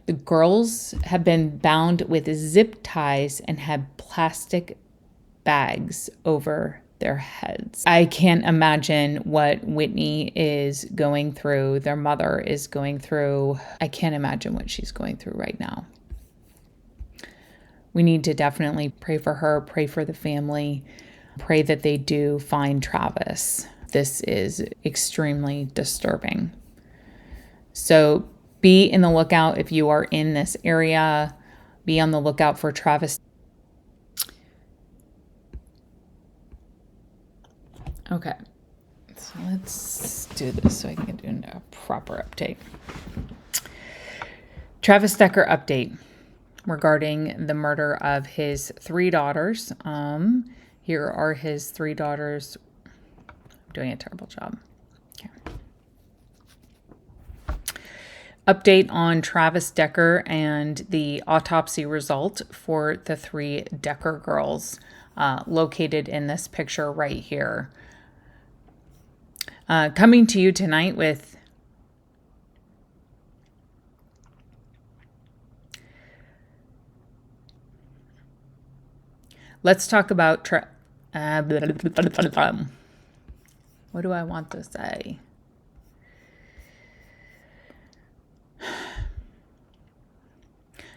The girls have been bound with zip ties and had plastic bags over their heads. I can't imagine what Whitney is going through, their mother is going through. I can't imagine what she's going through right now. We need to definitely pray for her, pray for the family, pray that they do find Travis. This is extremely disturbing. So be in the lookout if you are in this area. Be on the lookout for Travis. Okay, so let's do this so I can do a proper update. Travis Decker update regarding the murder of his 3 daughters. Here are his 3 daughters. I'm doing a terrible job. Okay. Update on Travis Decker and the autopsy result for the 3 Decker girls located in this picture right here. Coming to you tonight with let's talk about what do I want to say?